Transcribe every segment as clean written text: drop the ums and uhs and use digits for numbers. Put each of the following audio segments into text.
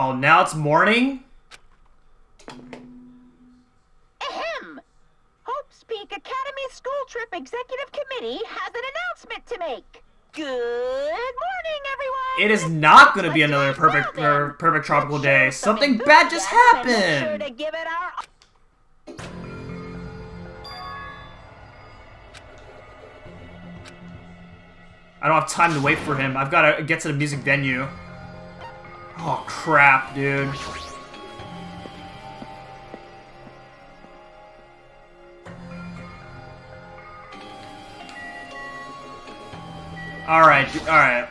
Oh, now it's morning? Ahem! Hope's Peak Academy School Trip Executive Committee has an announcement to make. Good morning, everyone! It is not going to be another perfect tropical day. Something bad just happened! Sure to give it our... I don't have time to wait for him. I've got to get to the music venue. Oh, crap, dude. Alright.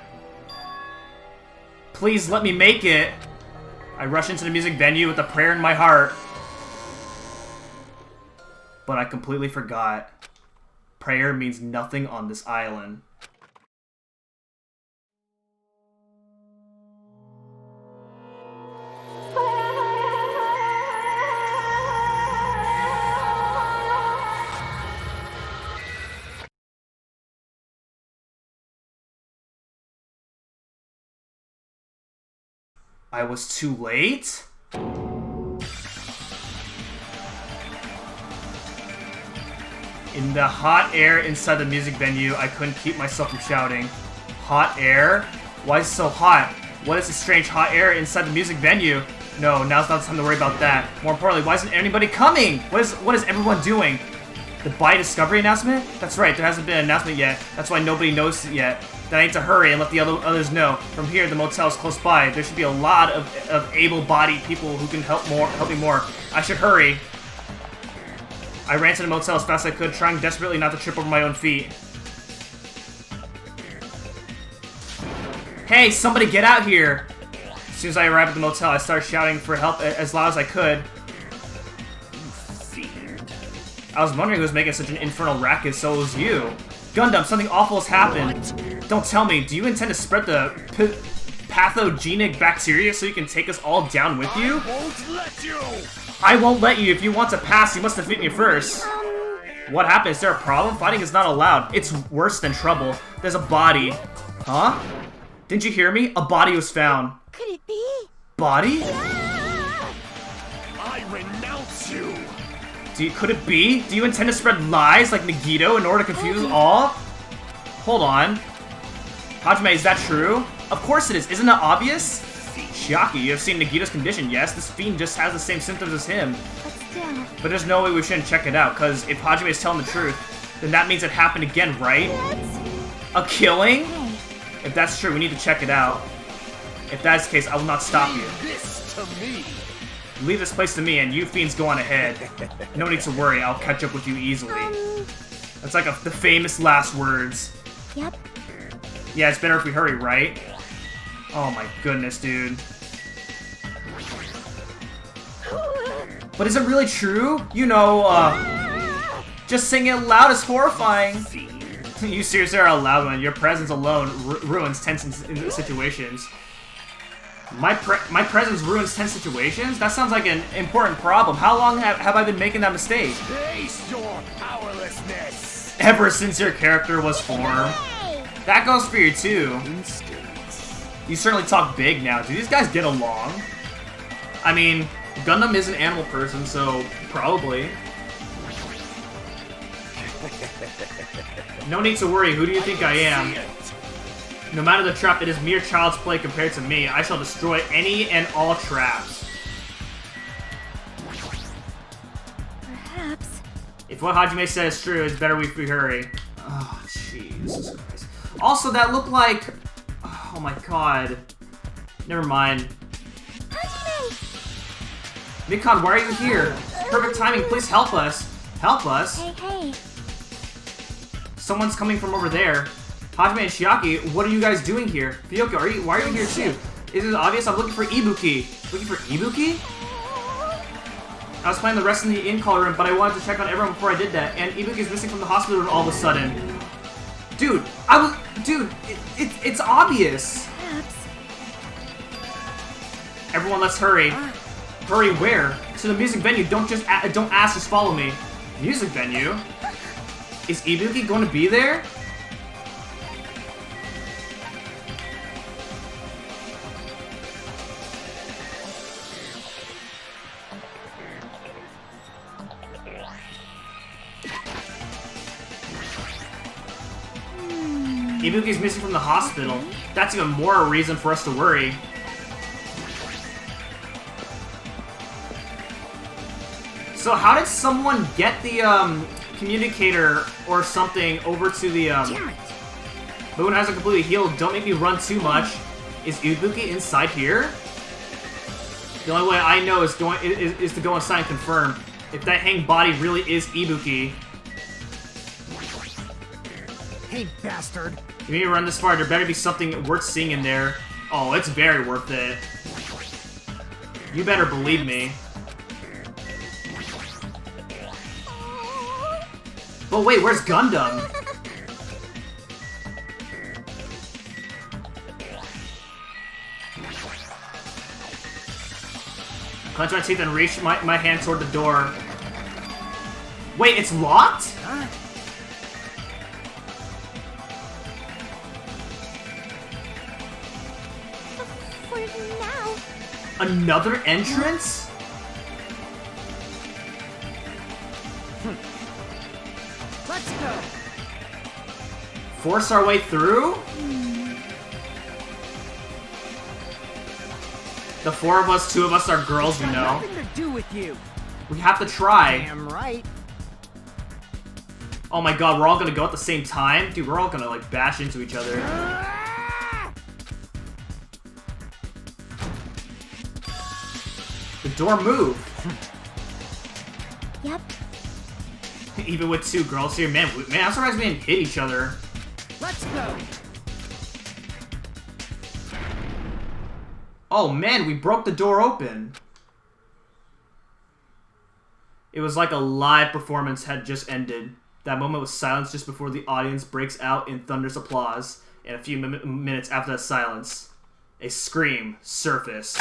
Please let me make it. I rush into the music venue with a prayer in my heart. But I completely forgot. Prayer means nothing on this island. I was too late? In the hot air inside the music venue, I couldn't keep myself from shouting. Hot air? Why is it so hot? What is the strange hot air inside the music venue? No, now's not the time to worry about that. More importantly, why isn't anybody coming? What is everyone doing? The buy discovery announcement? That's right, there hasn't been an announcement yet. That's why nobody knows it yet. Then I need to hurry and let the others know. From here, the motel is close by. There should be a lot of able-bodied people who can help me more. I should hurry. I ran to the motel as fast as I could, trying desperately not to trip over my own feet. Hey, somebody get out here! As soon as I arrived at the motel, I started shouting for help as loud as I could. I was wondering who was making such an infernal racket, so it was you. Gundam, something awful has happened. What? Don't tell me, do you intend to spread the pathogenic bacteria so you can take us all down with you? I won't let you! I won't let you. If you want to pass, you must defeat me first. What happened? Is there a problem? Fighting is not allowed. It's worse than trouble. There's a body. Huh? Didn't you hear me? A body was found. Could it be? Body? I renounce you! Could it be? Do you intend to spread lies like Nagito in order to confuse all? Hold on. Hajime, is that true? Of course it is. Isn't that obvious? Chiaki, you have seen Nagito's condition, yes? This fiend just has the same symptoms as him. But there's no way we shouldn't check it out, because if Hajime is telling the truth, then that means it happened again, right? A killing? If that's true, we need to check it out. If that's the case, I will not stop you. This to me! Leave this place to me, and you fiends go on ahead. No need to worry, I'll catch up with you easily. That's like the famous last words. Yep. Yeah, it's better if we hurry, right? Oh my goodness, dude. But is it really true? You know, just saying it loud is horrifying. You seriously are a loud one. Your presence alone ruins tense situations. My presence ruins tense situations? That sounds like an important problem. How long have I been making that mistake? Face your powerlessness! Ever since your character was formed. That goes for you too. You certainly talk big now. Do these guys get along? I mean, Gundam is an animal person, so probably. No need to worry, who do you think I am? No matter the trap, it is mere child's play compared to me. I shall destroy any and all traps. Perhaps. If what Hajime said is true, it's better we hurry. Oh, Jesus Christ. Also, that looked like... Oh my god. Never mind. Hajime! Mikon, why are you here? Perfect timing, please help us. Help us? Hey. Someone's coming from over there. Hajime and Chiaki, what are you guys doing here? Hiyoko, why are you here too? Is it obvious? I'm looking for Ibuki. Looking for Ibuki? I was planning the rest in the in-call room, but I wanted to check on everyone before I did that, and Ibuki's missing from the hospital room all of a sudden. Dude, it's obvious. Perhaps. Everyone, let's hurry. Hurry where? To the music venue. Don't ask, just follow me. Music venue? Is Ibuki going to be there? Ibuki's missing from the hospital. That's even more a reason for us to worry. So how did someone get the communicator or something over to the Moon hasn't completely healed. Don't make me run too much. Is Ibuki inside here? The only way I know is to go inside and confirm if that hanged body really is Ibuki. Hey, bastard! You need to run this far. There better be something worth seeing in there. Oh, it's very worth it. You better believe me. But wait, where's Gundam? Clench my teeth and reach my hand toward the door. Wait, it's locked? Huh? For now. Another entrance? Let's go! Force our way through? The four of us, two of us are girls, you know. Nothing to do with you. We have to try. Damn right. Oh my god, we're all gonna go at the same time? Dude, we're all gonna, like, bash into each other. The door moved. Yep. Even with two girls here, man, I'm surprised we didn't hit each other. Let's go! Oh man, we broke the door open. It was like a live performance had just ended. That moment was silence just before the audience breaks out in thunderous applause. And a few minutes after that silence, a scream surfaced.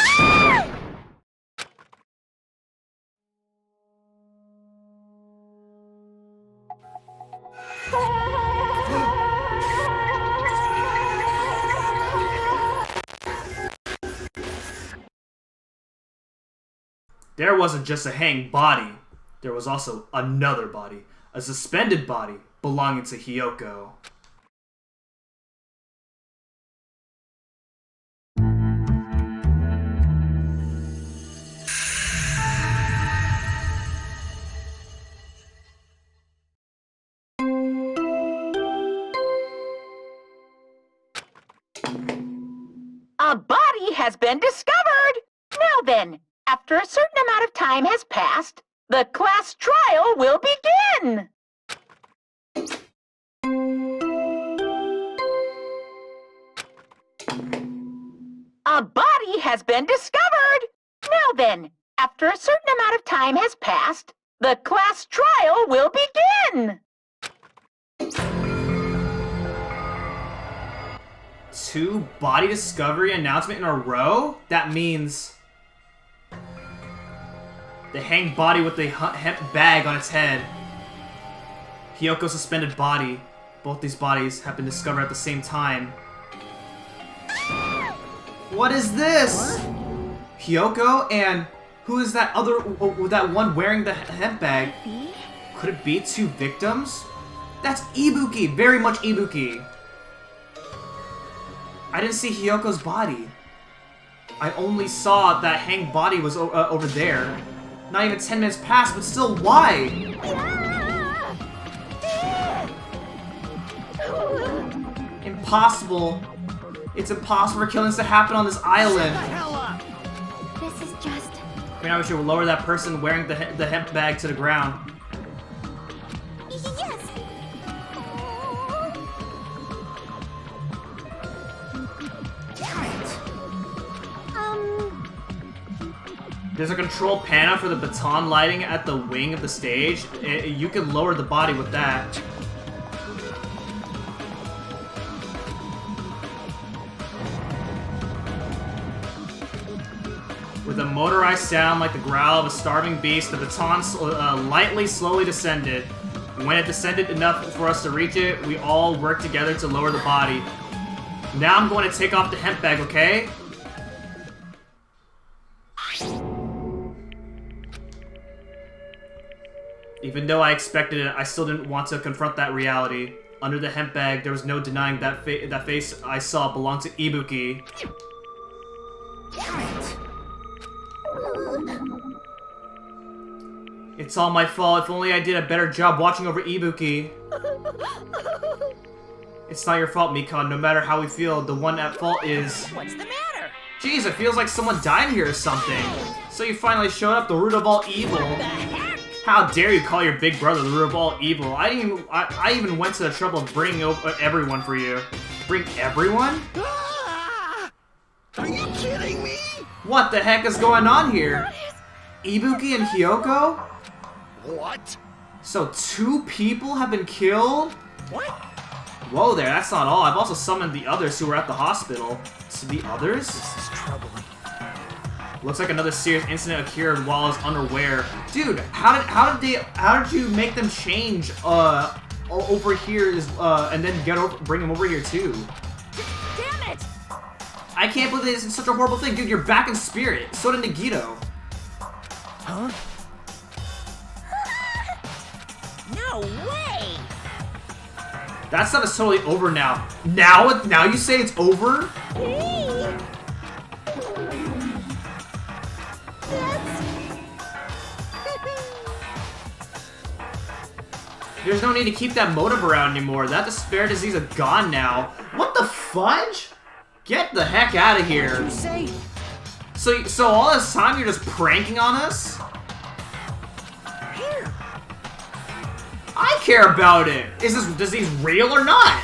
There wasn't just a hanged body. There was also another body. A suspended body belonging to Hiyoko. A body has been discovered! Now then, after a certain amount of time has passed, the class trial will begin! A body has been discovered! Now then, after a certain amount of time has passed, the class trial will begin! Two body discovery announcement in a row? That means the hanged body with the hemp bag on its head. Hiyoko's suspended body. Both these bodies have been discovered at the same time. What is this? What? Hiyoko and who is that other, that one wearing the hemp bag? Could it be two victims? That's Ibuki, very much Ibuki. I didn't see Hiyoko's body. I only saw that hanged body was over there. Not even 10 minutes passed, but still, why? Impossible. It's impossible for killings to happen on this island. Shut the hell up! This is just... I mean, I wish you would lower that person wearing the hemp bag to the ground. Yes! Damn it! There's a control panel for the baton lighting at the wing of the stage. You can lower the body with that. With a motorized sound like the growl of a starving beast, the baton slowly descended. When it descended enough for us to reach it, we all worked together to lower the body. Now I'm going to take off the hemp bag, okay? Even though I expected it, I still didn't want to confront that reality. Under the hemp bag, there was no denying that that face I saw belonged to Ibuki. It's all my fault. If only I did a better job watching over Ibuki. It's not your fault, Mikon. No matter how we feel, the one at fault is... What's the matter? Jeez, it feels like someone died here or something. So you finally showed up, the root of all evil. What the heck? How dare you call your big brother the root of all evil? I even went to the trouble of bringing everyone for you. Bring everyone? Ah! Are you kidding me? What the heck is going on here? Ibuki and Hiyoko? What? So 2 people have been killed? What? Whoa there, that's not all. I've also summoned the others who were at the hospital. So the others? This is troubling. Looks like another serious incident occurred while I was unaware. Dude, how did you make them change over here and then bring them over here too? Damn it! I can't believe this is such a horrible thing, dude. You're back in spirit. So did Nagito. Huh? No way! That stuff is totally over now. Now you say it's over? There's no need to keep that motive around anymore. That despair disease is gone now. What the fudge? Get the heck out of here. What'd you say? So all this time you're just pranking on us? Here. I care about it. Is this disease real or not?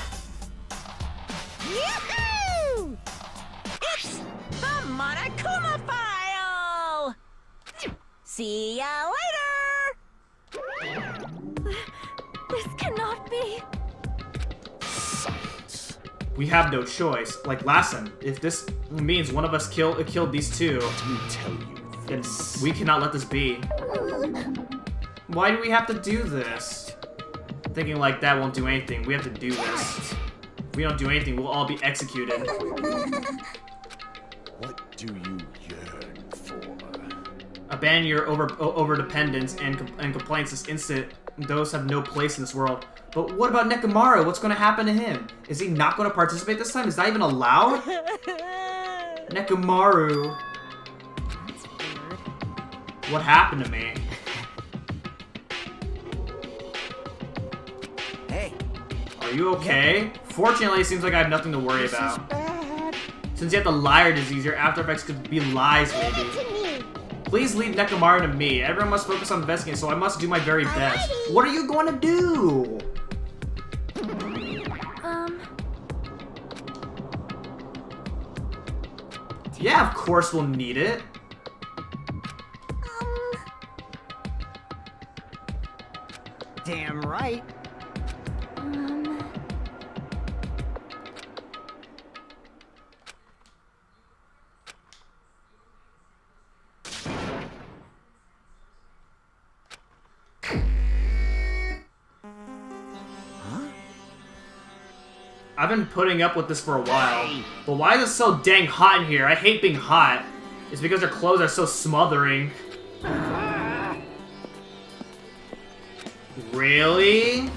Yahoo! It's the Monokuma file! See ya later! This cannot be. Silence. We have no choice. Like last time, if this means one of us killed these 2, Let me tell you then this. we cannot let this be. Why do we have to do this? Thinking like that won't do anything. We have to do this. If we don't do anything, we'll all be executed. What do you yearn for? Abandon your over dependence and complaints this instant. Those have no place in this world. But what about Nekomaru? What's going to happen to him? Is he not going to participate this time? Is that even allowed? Nekomaru. What happened to me? Hey. Are you okay? Fortunately, it seems like I have nothing to worry about. Since you have the liar disease, your after effects could be lies, maybe. Please leave Nekomaru to me. Everyone must focus on investigating, so I must do my very best. What are you going to do? Yeah, of course we'll need it. Damn right. I've been putting up with this for a while, but why is it so dang hot in here? I hate being hot. It's because their clothes are so smothering. Really?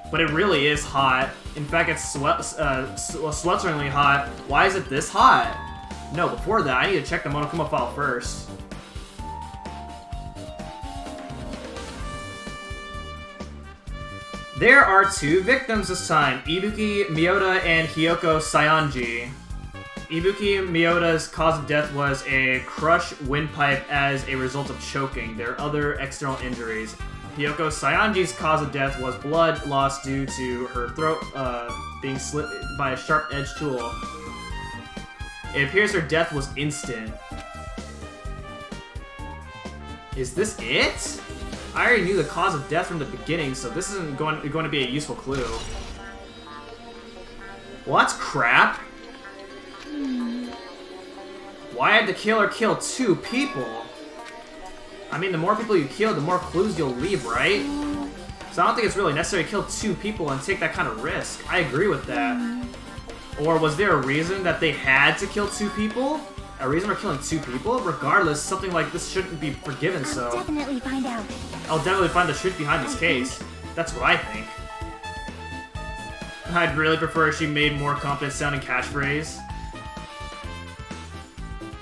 But it really is hot. In fact, it's swelteringly hot. Why is it this hot? No, before that, I need to check the Monokuma file first. There are 2 victims this time, Ibuki, Miyota, and Hiyoko Sayonji. Ibuki Miyota's cause of death was a crushed windpipe as a result of choking. There are other external injuries. Hiyoko Sayonji's cause of death was blood loss due to her throat being slit by a sharp-edged tool. It appears her death was instant. Is this it? I already knew the cause of death from the beginning, so this isn't going to be a useful clue. Well, that's crap. Why had the killer kill 2 people? I mean, the more people you kill, the more clues you'll leave, right? So I don't think it's really necessary to kill 2 people and take that kind of risk. I agree with that. Or was there a reason that they had to kill 2 people? A reason for killing 2 people? Regardless, something like this shouldn't be forgiven, so... I'll definitely find out. I'll definitely find the truth behind this case. That's what I think. I'd really prefer if she made more confident sounding catchphrase.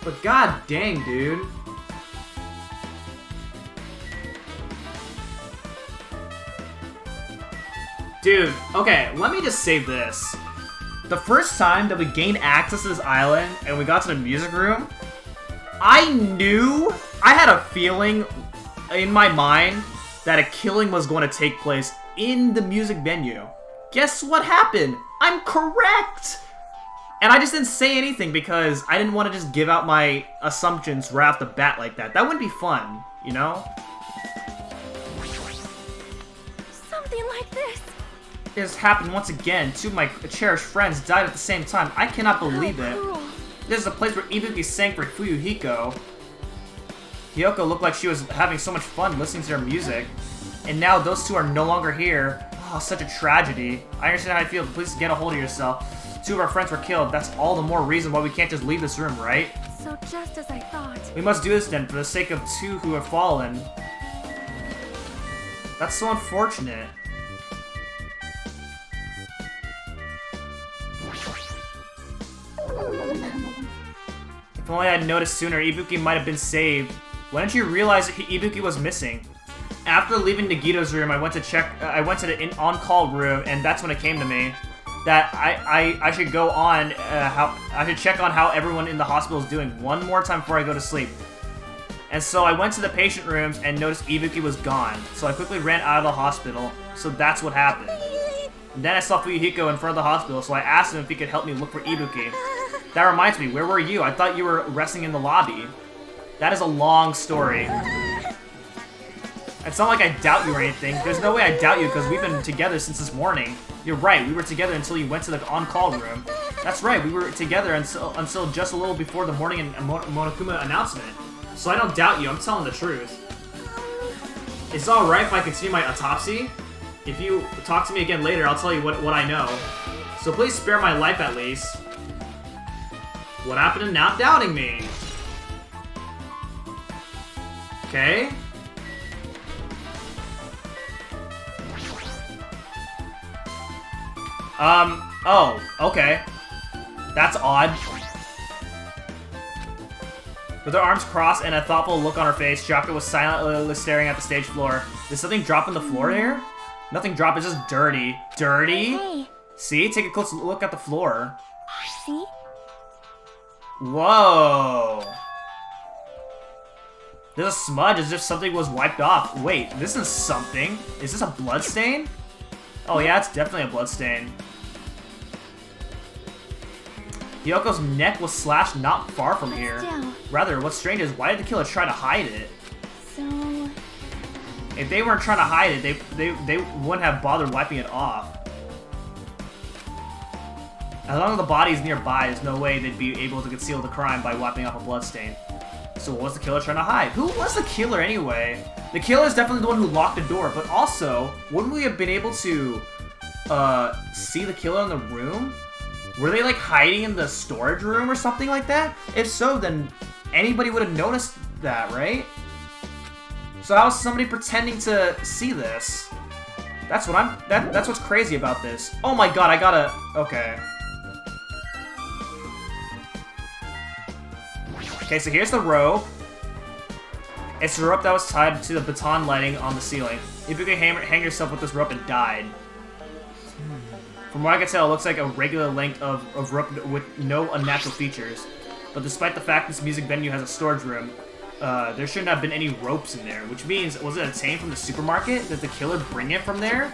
But god dang, dude. Dude, okay, let me just say this. The first time that we gained access to this island and we got to the music room, I had a feeling in my mind that a killing was going to take place in the music venue. Guess what happened? I'm correct! And I just didn't say anything because I didn't want to just give out my assumptions right off the bat like that. That wouldn't be fun, you know? Something like this. It has happened once again. Two of my cherished friends died at the same time. I cannot believe it. This is the place where Ibuki sang for Hiyoko. Hiyoko looked like she was having so much fun listening to their music. And now those two are no longer here. Oh, such a tragedy. I understand how you feel, but please get a hold of yourself. Two of our friends were killed. That's all the more reason why we can't just leave this room, right? So just as I thought. We must do this then, for the sake of two who have fallen. That's so unfortunate. If only I had noticed sooner, Ibuki might have been saved. When did you realize that Ibuki was missing? After leaving Nagito's room, I went to the on-call room, and that's when it came to me that I should go on I should check on how everyone in the hospital is doing one more time before I go to sleep. And so I went to the patient rooms and noticed Ibuki was gone. So I quickly ran out of the hospital. So that's what happened. And then I saw Fuyuhiko in front of the hospital, so I asked him if he could help me look for Ibuki. That reminds me, where were you? I thought you were resting in the lobby. That is a long story. It's not like I doubt you or anything. There's no way I doubt you because we've been together since this morning. You're right, we were together until you went to the on-call room. That's right, we were together until just a little before the morning Monokuma announcement. So I don't doubt you, I'm telling the truth. It's alright if I continue my autopsy. If you talk to me again later, I'll tell you what I know. So please spare my life at least. What happened to not doubting me? Okay. Oh, okay. That's odd. With her arms crossed and a thoughtful look on her face, Chaka was silently staring at the stage floor. Did something drop on the floor here? Nothing dropped, it's just dirty. Dirty? Hey. See? Take a close look at the floor. See? Whoa. There's a smudge as if something was wiped off. Wait, this is something. Is this a blood stain? Oh yeah, it's definitely a blood stain. Hiyoko's neck was slashed not far from here. Still. Rather, what's strange is, why did the killer try to hide it? So... If they weren't trying to hide it, they wouldn't have bothered wiping it off. As long as the body is nearby, there's no way they'd be able to conceal the crime by wiping off a bloodstain. So what was the killer trying to hide? Who was the killer anyway? The killer is definitely the one who locked the door, but also, wouldn't we have been able to see the killer in the room? Were they like hiding in the storage room or something like that? If so, then anybody would have noticed that, right? So how is somebody pretending to see this? That's what that's what's crazy about this. Oh my god, I gotta... Okay. Okay, so here's the rope. It's the rope that was tied to the baton lighting on the ceiling. Ibuki hang yourself with this rope and died. From what I can tell, it looks like a regular length of rope with no unnatural features. But despite the fact this music venue has a storage room, there shouldn't have been any ropes in there. Which means, was it obtained from the supermarket? Did the killer bring it from there?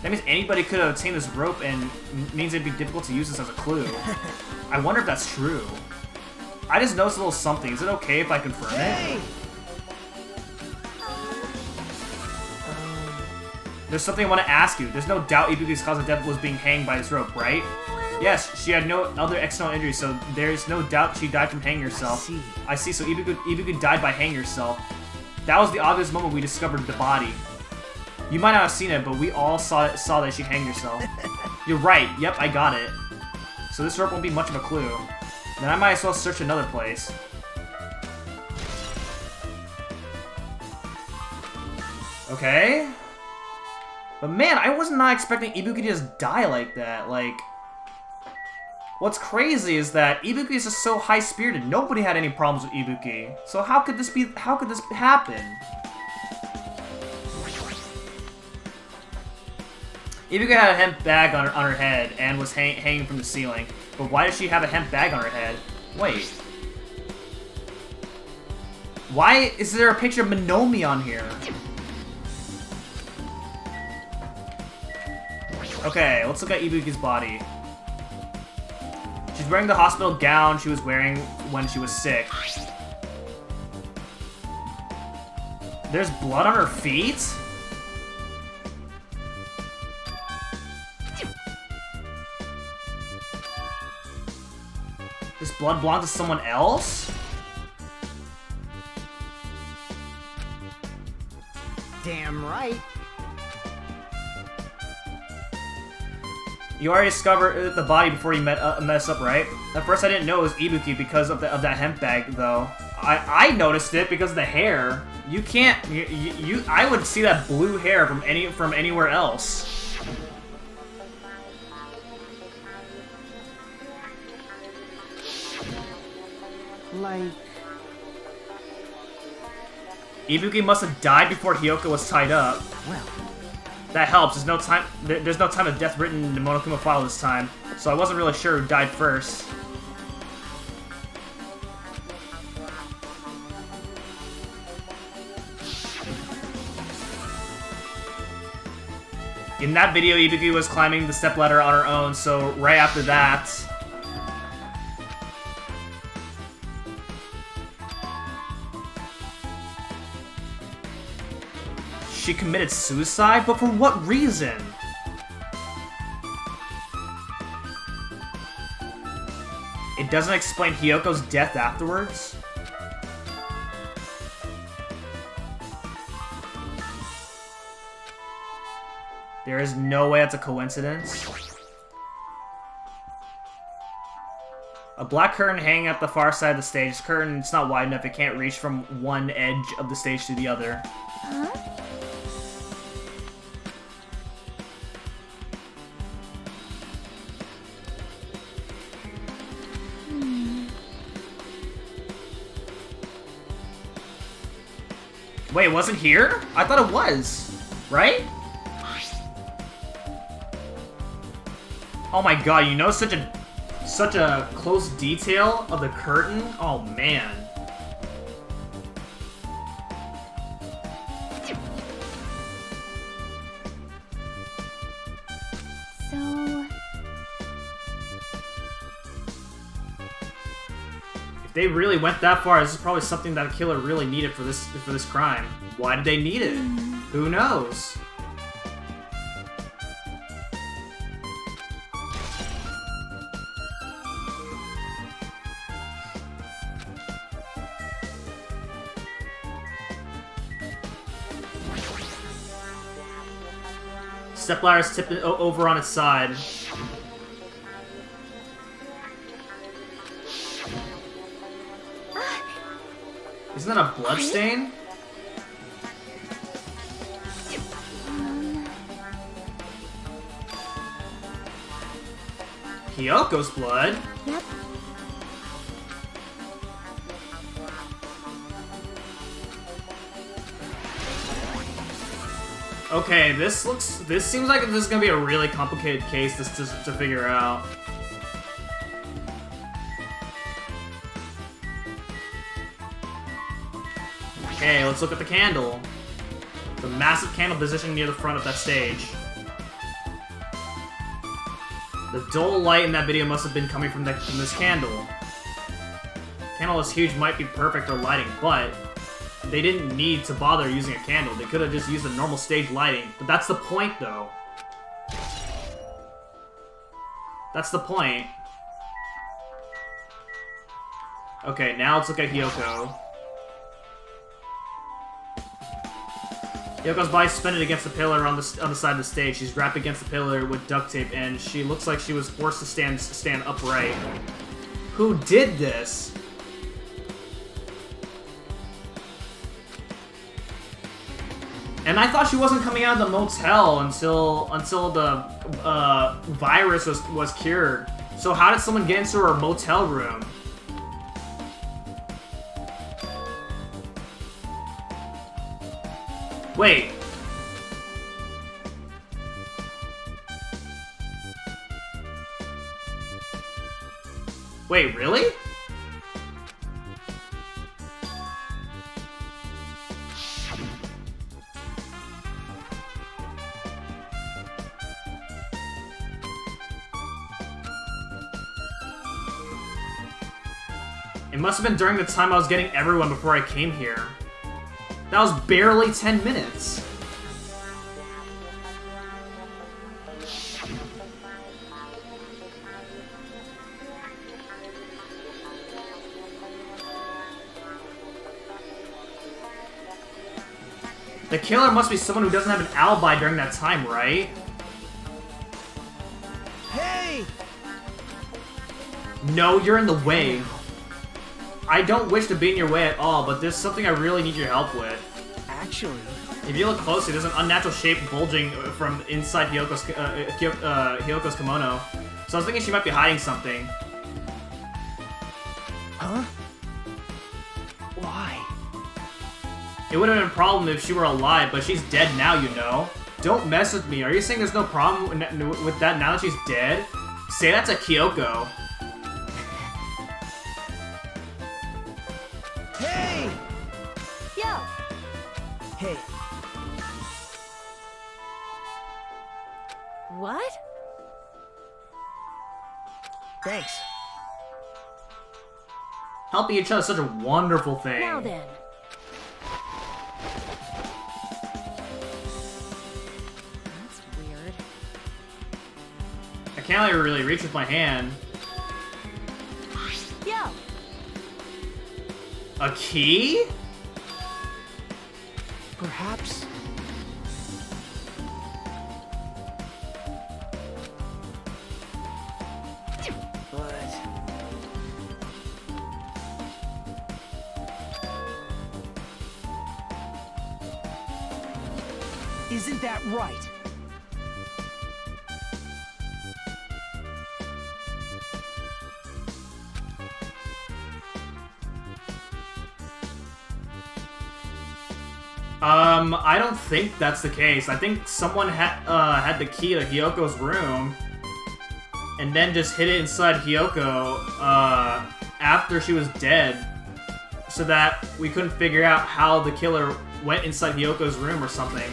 That means anybody could have obtained this rope and means it'd be difficult to use this as a clue. I wonder if that's true. I just noticed a little something. Is it okay if I confirm it? There's something I want to ask you. There's no doubt Ibuki's cause of death was being hanged by this rope, right? Yes, she had no other external injuries, so there's no doubt she died from hanging herself. I see, so Ibuki died by hanging herself. That was the obvious moment we discovered the body. You might not have seen it, but we all saw that she hanged herself. You're right, yep, I got it. So this rope won't be much of a clue. Then I might as well search another place. Okay. But man, I was not expecting Ibuki to just die like that. Like, what's crazy is that Ibuki is just so high-spirited. Nobody had any problems with Ibuki. So how could this happen? Ibuki had a hemp bag on her head and was hanging from the ceiling. But why does she have a hemp bag on her head? Wait. Why is there a picture of Minomi on here? Okay, let's look at Ibuki's body. She's wearing the hospital gown she was wearing when she was sick. There's blood on her feet? This blood belonged to someone else? Damn right. You already discovered the body before you messed up, right? At first I didn't know it was Ibuki because of that hemp bag, though. I noticed it because of the hair. You can't... I would see that blue hair from anywhere else. Like... Ibuki must have died before Hiyoko was tied up. Well... That helps. There's no time of death written in the Monokuma file this time, so I wasn't really sure who died first. In that video, Ibuki was climbing the stepladder on her own, so right after that... she committed suicide? But for what reason? It doesn't explain Hiyoko's death afterwards? There is no way that's a coincidence. A black curtain hanging at the far side of the stage. This curtain, it's not wide enough, it can't reach from one edge of the stage to the other. Huh? Wait, it wasn't here? I thought it was. Right? Oh my god, you know such a close detail of the curtain? Oh man. So... if they really went that far, this is probably something that a killer really needed for this crime. Why did they need it? Who knows? Stepladder's tipped over on its side. Isn't that a blood stain? Hiyoko's blood? Yep. Okay, this seems like this is gonna be a really complicated case to figure out. Okay, let's look at the candle. The massive candle positioned near the front of that stage. The dull light in that video must have been coming from this candle. Candle is huge, might be perfect for lighting, but they didn't need to bother using a candle. They could have just used a normal stage lighting. But that's the point, though. That's the point. Okay, now let's look at Hiyoko. Hiyoko's body suspended against the pillar on the side of the stage. She's wrapped against the pillar with duct tape, and she looks like she was forced to stand upright. Who did this? And I thought she wasn't coming out of the motel until the virus was cured. So how did someone get into her motel room? Wait. Wait, really? It must have been during the time I was getting everyone before I came here. That was barely 10 minutes. The killer must be someone who doesn't have an alibi during that time, right? Hey! No, you're in the way. I don't wish to be in your way at all, but there's something I really need your help with. Actually... If you look closely, there's an unnatural shape bulging from inside Hiyoko's kimono. So I was thinking she might be hiding something. Huh? Why? It would have been a problem if she were alive, but she's dead now, you know. Don't mess with me. Are you saying there's no problem with that now that she's dead? Say that to Hiyoko. Hey! Yo, Hey, what? thanks. Helping each other is such a wonderful thing. Now then. That's weird. I can't really reach with my hand. Yo, A key? Perhaps... But... Isn't that right? I don't think that's the case. I think someone had the key to Hiyoko's room, and then just hid it inside Hiyoko, after she was dead, so that we couldn't figure out how the killer went inside Hiyoko's room or something.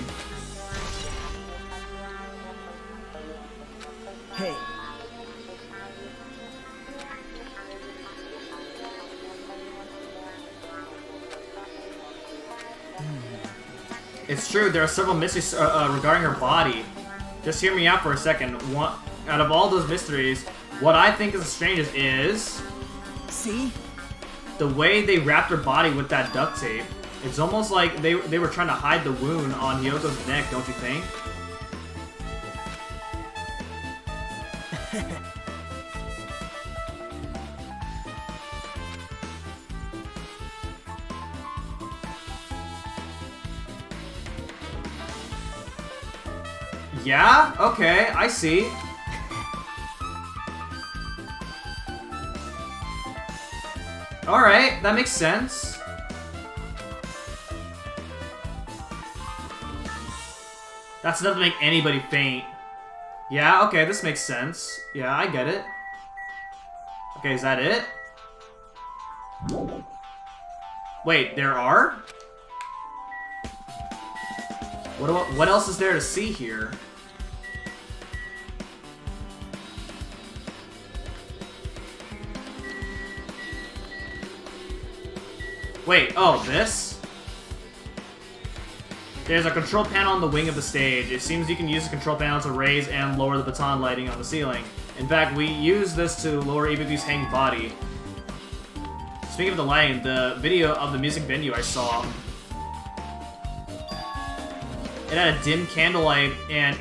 Hey, It's true, there are several mysteries regarding her body. Just hear me out for a second. Out of all those mysteries, what I think is the strangest is... see? the way they wrapped her body with that duct tape. It's almost like they were trying to hide the wound on Hiyoko's neck, don't you think? Yeah? Okay, I see. Alright, that makes sense. That's enough to make anybody faint. Yeah, okay, this makes sense. Yeah, I get it. Okay, is that it? Wait, there are? What else is there to see here? Wait, oh, this? There's a control panel on the wing of the stage. It seems you can use the control panel to raise and lower the baton lighting on the ceiling. In fact, we use this to lower Ibuki's hanging body. Speaking of the lighting, the video of the music venue I saw, it had a dim candlelight and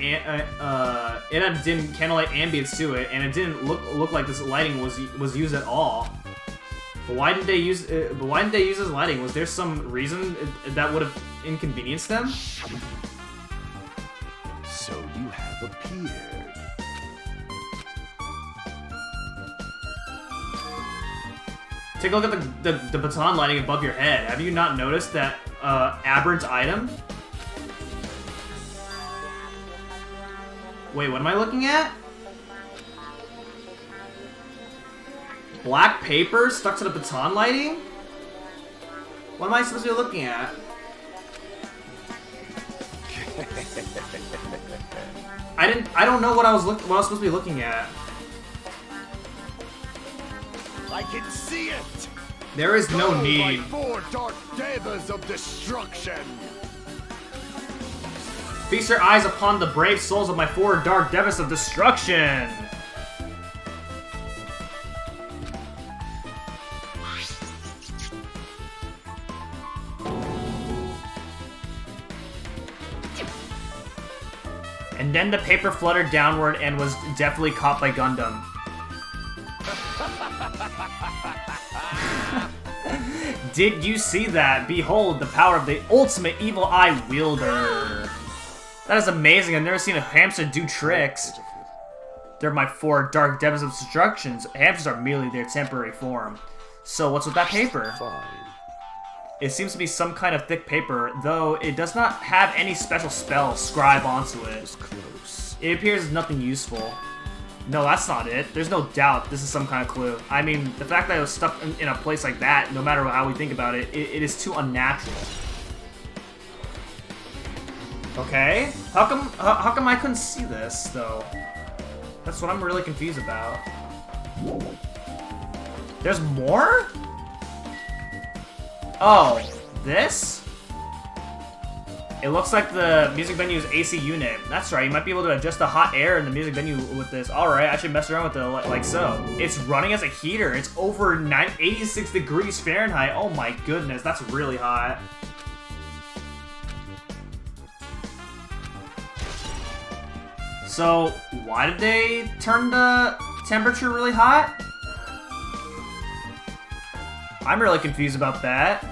ambience to it, and it didn't look like this lighting was used at all. But why didn't they use? But why didn't they use this lighting? Was there some reason that would have inconvenienced them? have appeared. Take a look at the baton lighting above your head. Have you not noticed that aberrant item? Wait, what am I looking at? Black paper stuck to the baton lighting? What am I supposed to be looking at? I don't know what I was supposed to be looking at. I can see it! There is no Go, need. my 4 dark devas of destruction! Feast your eyes upon the brave souls of my 4 dark devas of destruction. And then the paper fluttered downward and was definitely caught by Gundam. Did you see that? Behold the power of the ultimate evil eye wielder. That is amazing. I've never seen a hamster do tricks. They're my 4 dark devils of destructions. Hamsters are merely their temporary form. So what's with that paper? Fine. It seems to be some kind of thick paper, though it does not have any special spell scribe onto it. It's close. It appears nothing useful. No, that's not it. There's no doubt this is some kind of clue. I mean, the fact that it was stuck in a place like that, no matter how we think about it, it is too unnatural. Okay? How come I couldn't see this, though? That's what I'm really confused about. There's more? Oh, this? It looks like the music venue's AC unit. That's right, you might be able to adjust the hot air in the music venue with this. Alright, I should mess around with it like so. It's running as a heater. It's over 86 degrees Fahrenheit. Oh my goodness, that's really hot. So, why did they turn the temperature really hot? I'm really confused about that.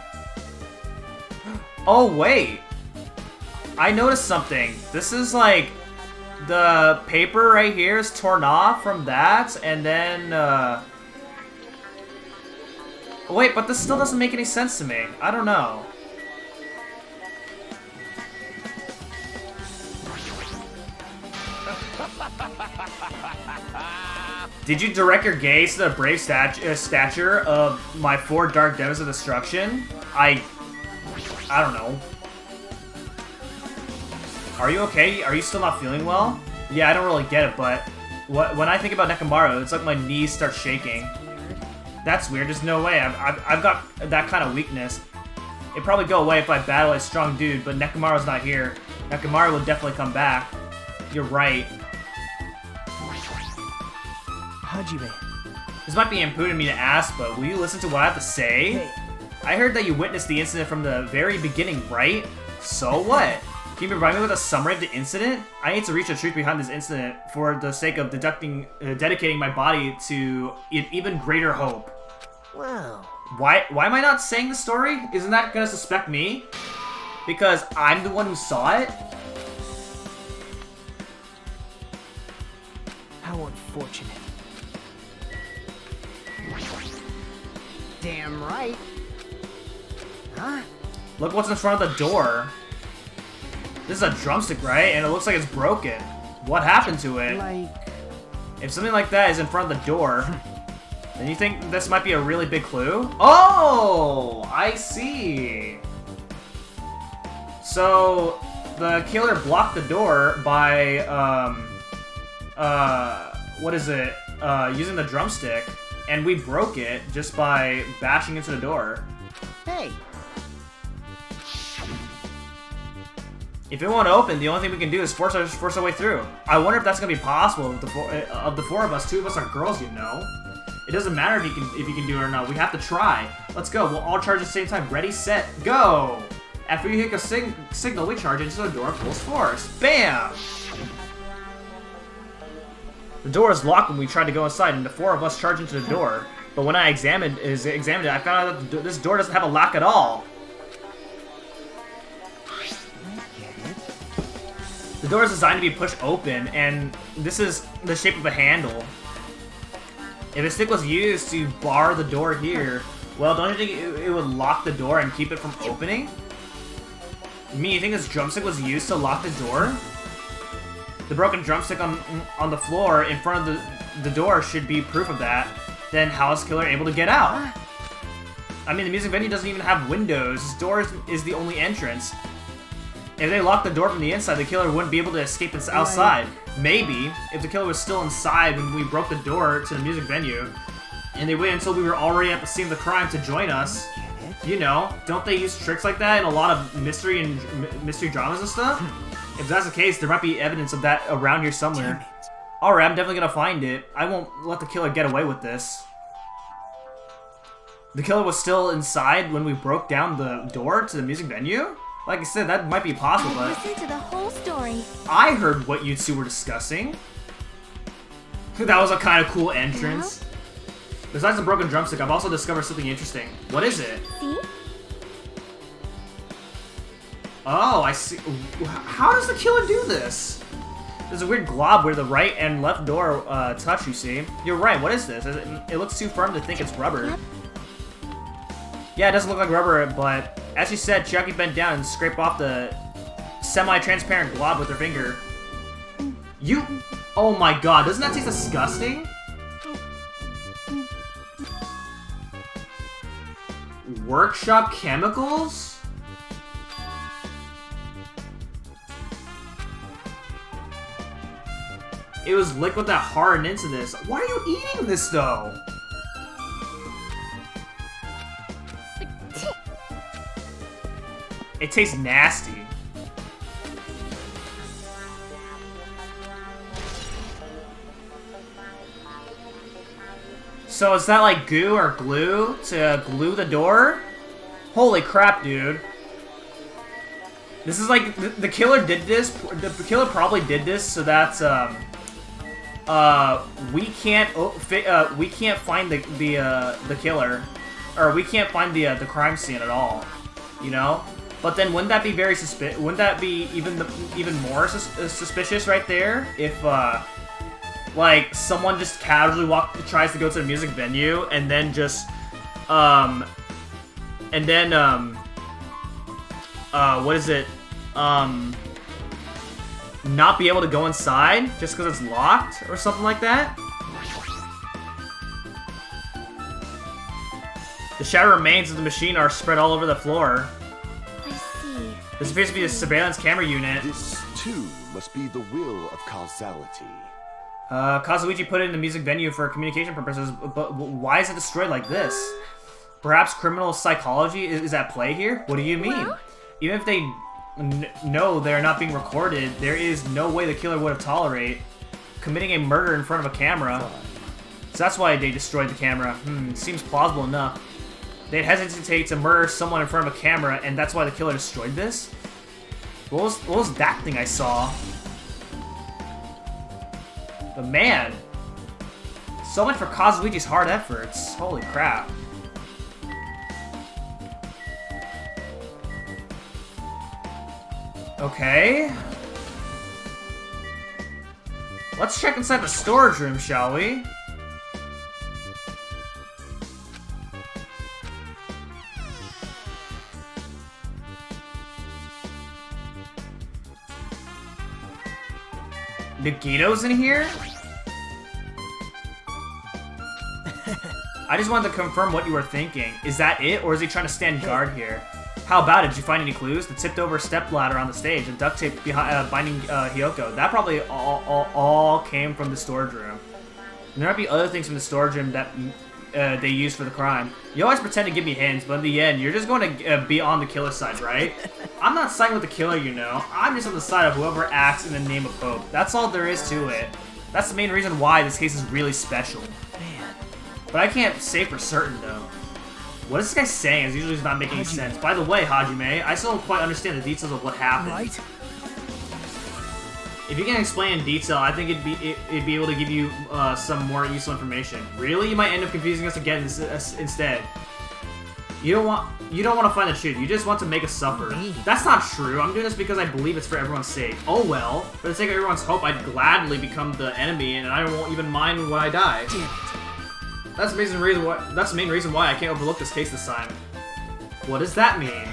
Oh, wait. I noticed something. This is like the paper right here is torn off from that, and then wait, but this still doesn't make any sense to me. I don't know. Did you direct your gaze to the brave stature of my 4 dark devils of destruction? I don't know. Are you okay? Are you still not feeling well? Yeah, I don't really get it, but when I think about Nekomaru, it's like my knees start shaking. That's weird. There's no way. I've got that kind of weakness. It'd probably go away if I battle a strong dude, but Nekomaru's not here. Nekomaru will definitely come back. You're right. Hajime. This might be imprudent of me to ask, but will you listen to what I have to say? Hey. I heard that you witnessed the incident from the very beginning, right? So what? Can you provide me with a summary of the incident? I need to reach the truth behind this incident for the sake of dedicating my body to an even greater hope. Well, Why am I not saying the story? Isn't that gonna suspect me? Because I'm the one who saw it? how unfortunate. Damn right. Huh? Look what's in front of the door. This is a drumstick, right? And it looks like it's broken. What happened to it? Like, If something like that is in front of the door, then you think this might be a really big clue? Oh, I see. So the killer blocked the door by, what is it? Using the drumstick, and we broke it just by bashing into the door. hey, If it won't open, the only thing we can do is force our way through. I wonder if that's gonna be possible. Of the four of us, 2 of us are girls, you know. It doesn't matter if you can do it or not. We have to try. Let's go. We'll all charge at the same time. Ready, set, go. After you hit a signal, we charge into the door full force. Bam! The door is locked when we tried to go inside, and the 4 of us charge into the door. But when I examined it, I found out that this door doesn't have a lock at all. I get it. The door is designed to be pushed open, and this is the shape of a handle. If a stick was used to bar the door here, well, don't you think it would lock the door and keep it from opening? You think this drumstick was used to lock the door? The broken drumstick on the floor in front of the door should be proof of that. Then how is the killer able to get out? I mean, the music venue doesn't even have windows. This door is the only entrance. If they locked the door from the inside, the killer wouldn't be able to escape outside. Maybe, if the killer was still inside when we broke the door to the music venue, and they waited until we were already at the scene of the crime to join us. You know, don't they use tricks like that in a lot of mystery dramas and stuff? If that's the case, there might be evidence of that around here somewhere. Alright, I'm definitely gonna find it. I won't let the killer get away with this. The killer was still inside when we broke down the door to the music venue? Like I said, that might be possible, but Listen to the whole story. I heard what you two were discussing. That was a kind of cool entrance. Besides the broken drumstick, I've also discovered something interesting. What is it? See? Oh, I see. How does the killer do this? There's a weird glob where the right and left door touch, you see. You're right, what is this? It looks too firm to think it's rubber. Yep. Yeah, it doesn't look like rubber, but as she said, Chiaki bent down and scraped off the semi-transparent glob with her finger. Oh my god, doesn't that taste disgusting? Workshop chemicals? It was liquid that hardened into this. Why are you eating this though? It tastes nasty. So is that like goo or glue to glue the door? Holy crap, dude. This is like, the killer did this, the killer probably did this so that, we can't find the killer, or we can't find the crime scene at all, you know? But then wouldn't that be wouldn't that be even more suspicious right there if, like, someone just casually tries to go to the music venue and then just, what is it? Not be able to go inside just because it's locked or something like that? The shattered remains of the machine are spread all over the floor. I see. This appears to be a surveillance camera unit. This, too, must be the will of causality. Kazuichi put it in the music venue for communication purposes, but why is it destroyed like this? Perhaps criminal psychology is at play here? What do you mean? Well? Even if they know they're not being recorded, there is no way the killer would have tolerated committing a murder in front of a camera. So that's why they destroyed the camera. Seems plausible enough. They'd hesitate to murder someone in front of a camera, and that's why the killer destroyed this? What was that thing I saw? But man, so much for Kazuichi's hard efforts. Holy crap. Okay. Let's check inside the storage room, shall we? Nagito's in here? I just wanted to confirm what you were thinking. Is that it, or is he trying to stand guard here? How about it? Did you find any clues? The tipped-over stepladder on the stage, and duct tape behind, binding Hiyoko. That probably all came from the storage room. And there might be other things from the storage room that they used for the crime. You always pretend to give me hints, but in the end, you're just going to be on the killer's side, right? I'm not siding with the killer, you know. I'm just on the side of whoever acts in the name of hope. That's all there is to it. That's the main reason why this case is really special. Man. But I can't say for certain, though. What is this guy saying? It's usually not making any sense. By the way, Hajime, I still don't quite understand the details of what happened. Right? If you can explain in detail, I think it'd be able to give you some more useful information. Really? You might end up confusing us again instead. You don't want to find the truth. You just want to make us suffer. That's not true. I'm doing this because I believe it's for everyone's sake. Oh well. For the sake of everyone's hope, I'd gladly become the enemy, and I won't even mind when I die. Damn it. That's the main reason why I can't overlook this case this time. What does that mean?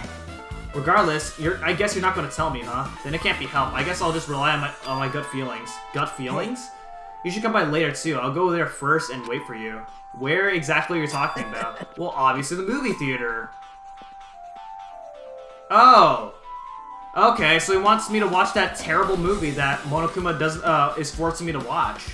Regardless, I guess you're not going to tell me, huh? Then it can't be helped. I guess I'll just rely on my gut feelings. Gut feelings? You should come by later too. I'll go there first and wait for you. Where exactly are you talking about? Well, obviously the movie theater. Oh. Okay, so he wants me to watch that terrible movie that Monokuma is forcing me to watch.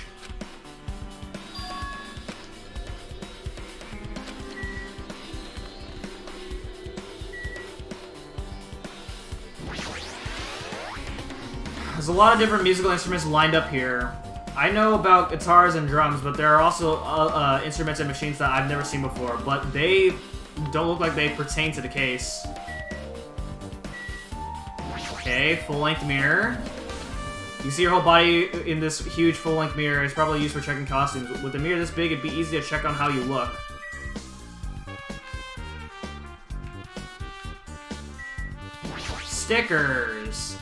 There's a lot of different musical instruments lined up here. I know about guitars and drums, but there are also instruments and machines that I've never seen before, but they don't look like they pertain to the case. Okay, full-length mirror. You see your whole body in this huge full-length mirror. It's probably used for checking costumes. With a mirror this big, it'd be easy to check on how you look. Stickers!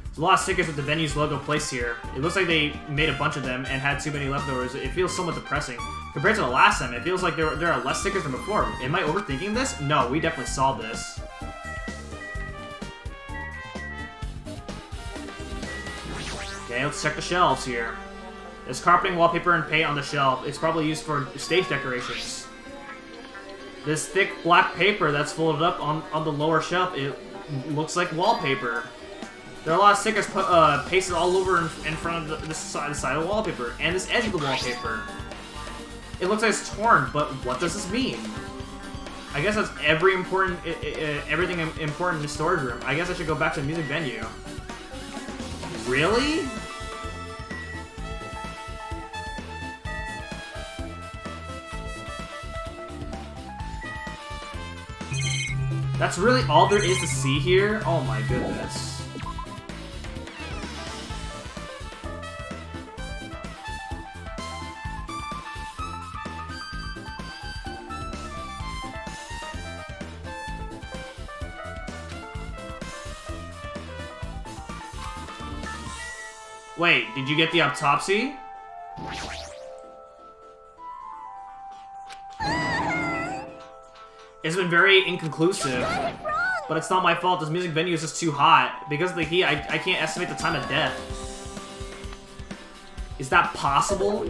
There's a lot of stickers with the venue's logo placed here. It looks like they made a bunch of them and had too many leftovers. It feels somewhat depressing. Compared to the last time, it feels like there are less stickers than before. Am I overthinking this? No, we definitely saw this. Okay, let's check the shelves here. There's carpeting, wallpaper, and paint on the shelf. It's probably used for stage decorations. This thick black paper that's folded up on the lower shelf, it looks like wallpaper. There are a lot of stickers pasted all over in front of the side of the wallpaper, and this edge of the wallpaper. It looks like it's torn, but what does this mean? I guess that's everything important in the storage room. I guess I should go back to the music venue. Really? That's really all there is to see here? Oh my goodness. Wait, did you get the autopsy? It's been very inconclusive, but it's not my fault. This music venue is just too hot. Because of the heat, I can't estimate the time of death. Is that possible?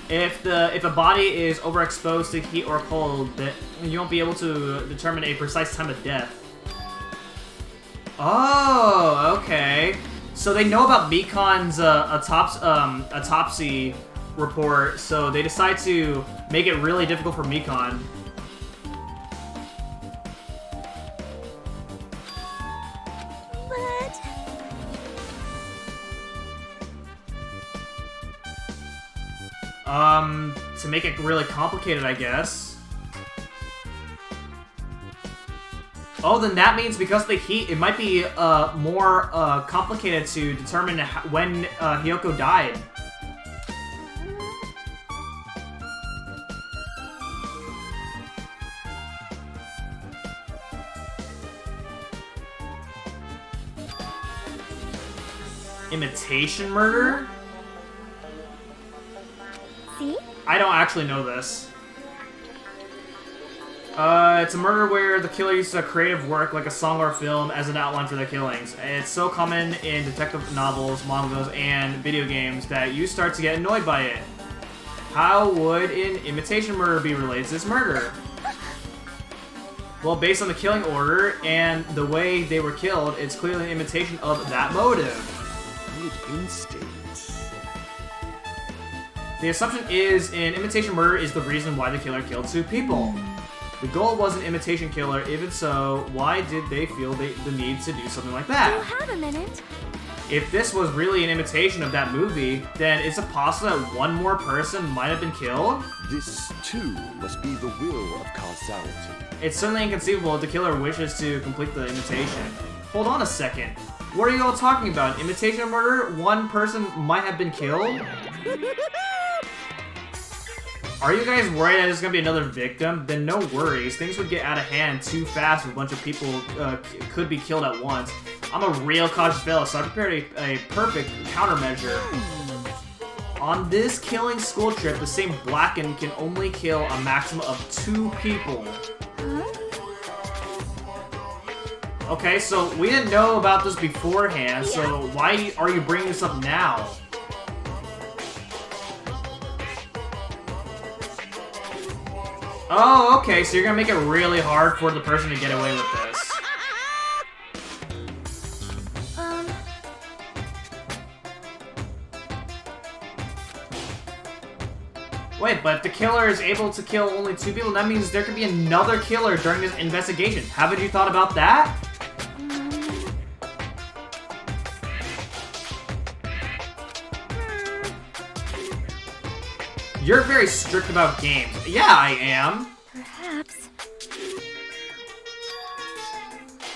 If a body is overexposed to heat or cold, then you won't be able to determine a precise time of death. Oh, okay. So they know about Mikan's autopsy report, so they decide to make it really difficult for Mikan. To make it really complicated, I guess. Oh, then that means because of the heat, it might be more complicated to determine when Hiyoko died. Imitation murder? See? I don't actually know this. It's a murder where the killer uses a creative work like a song or film as an outline for their killings. It's so common in detective novels, mangas, and video games that you start to get annoyed by it. How would an imitation murder be related to this murder? Well, based on the killing order and the way they were killed, it's clearly an imitation of that motive. Good instincts. The assumption is an imitation murder is the reason why the killer killed two people. The goal was an imitation killer. Even so, why did they feel the need to do something like You that? have a minute. If this was really an imitation of that movie, then is it possible that one more person might have been killed? This, too, must be the will of causality. It's certainly inconceivable if the killer wishes to complete the imitation. Hold on a second. What are you all talking about? Imitation murder? One person might have been killed? Are you guys worried that there's gonna be another victim? Then no worries. Things would get out of hand too fast if a bunch of people could be killed at once. I'm a real cautious fella, so I prepared a perfect countermeasure. On this killing school trip, the same Blacken can only kill a maximum of 2 people. Okay, so we didn't know about this beforehand, so why are you bringing this up now? Oh, okay, so you're gonna make it really hard for the person to get away with this. Wait, but if the killer is able to kill only 2 people, that means there could be another killer during this investigation. Haven't you thought about that? You're very strict about games. Yeah, I am. Perhaps.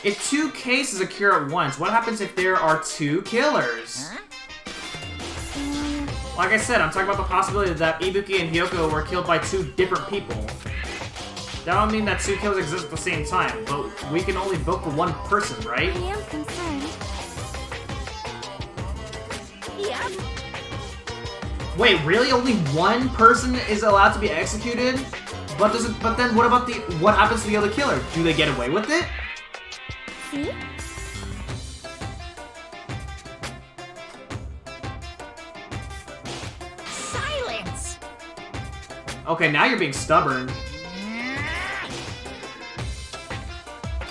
If 2 cases occur at once, what happens if there are 2 killers? Like I said, I'm talking about the possibility that Ibuki and Hiyoko were killed by 2 different people. That would mean that 2 killers exist at the same time, but we can only vote for 1 person, right? I am concerned. Yep. Wait, really? Only 1 person is allowed to be executed? But then what about what happens to the other killer? Do they get away with it? See? Silence. Okay, now you're being stubborn.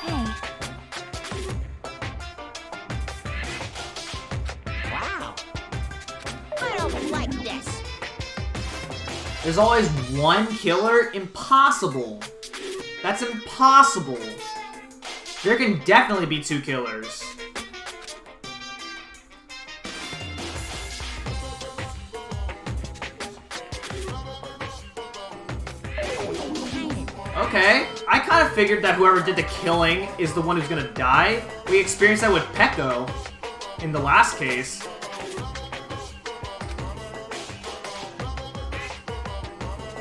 Hey, Wow. I don't like this. There's always 1 killer? Impossible. That's impossible. There can definitely be 2 killers. Okay, I kind of figured that whoever did the killing is the one who's gonna die. We experienced that with Peko in the last case.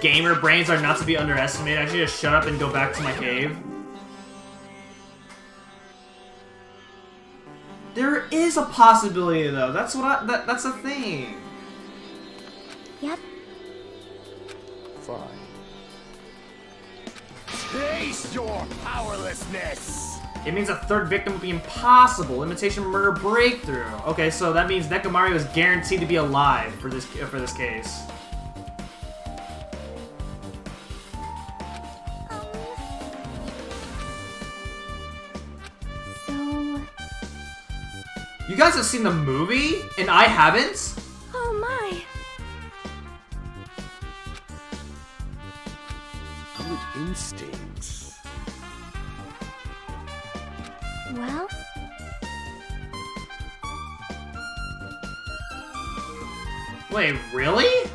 Gamer brains are not to be underestimated. I should just shut up and go back to my cave. There is a possibility, though. That's what that's a thing. yep. Fine. Taste your powerlessness! It means a 3rd victim would be impossible. Imitation Murder breakthrough. Okay, so that means Nekamaru is guaranteed to be alive for this case. So, You guys have seen the movie, and I haven't? oh my. Good instincts. Well, Wait, really?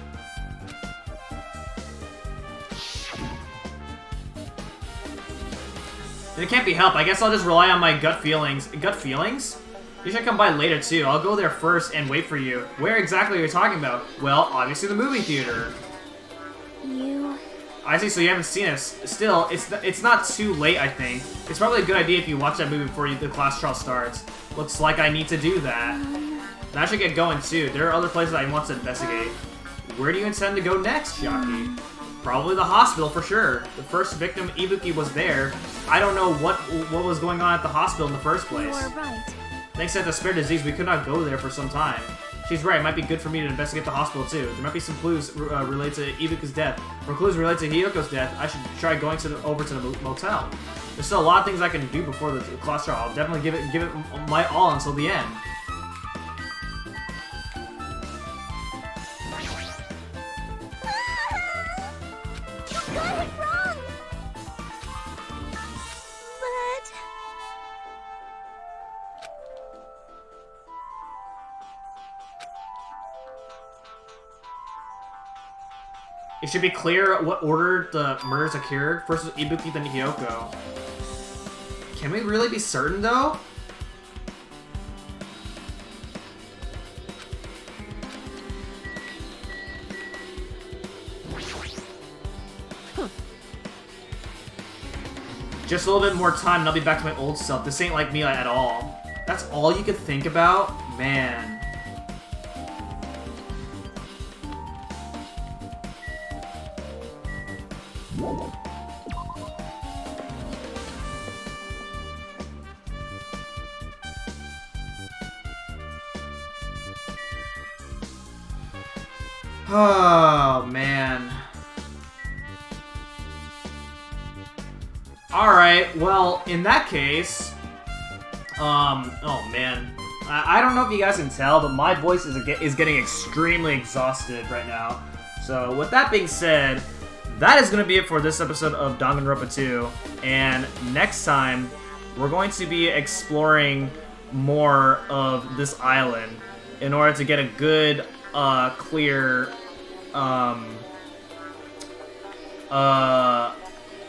It can't be helped. I guess I'll just rely on my gut feelings. Gut feelings? You should come by later, too. I'll go there first and wait for you. Where exactly are you talking about? Well, obviously the movie theater. you... I see, so you haven't seen it. Still, it's not too late, I think. It's probably a good idea if you watch that movie before the class trial starts. Looks like I need to do that. And I should get going, too. There are other places I want to investigate. Where do you intend to go next, Jackie? Probably the hospital, for sure. The first victim, Ibuki, was there. I don't know what was going on at the hospital in the first You place. are right. Thanks to the spare disease, we could not go there for some time. She's right, it might be good for me to investigate the hospital too. There might be some clues related to Ibuki's death, or clues related to Hiyoko's death. I should try going over to the motel. There's still a lot of things I can do before the class trial. I'll definitely give it my all until the end. You got it wrong! But... It should be clear what order the murders occurred. First was Ibuki, then Hiyoko. Can we really be certain, though? Just a little bit more time and I'll be back to my old self. This ain't like me at all. That's all you could think about? Man. Oh, man. Alright, well, in that case... oh, man. I don't know if you guys can tell, but my voice is getting extremely exhausted right now. So, with that being said, that is going to be it for this episode of Danganronpa 2. And next time, we're going to be exploring more of this island in order to get a good, clear...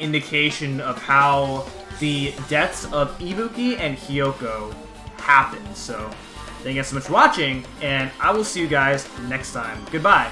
indication of how the deaths of Ibuki and Hiyoko happened. So, thank you guys so much for watching, and I will see you guys next time. Goodbye.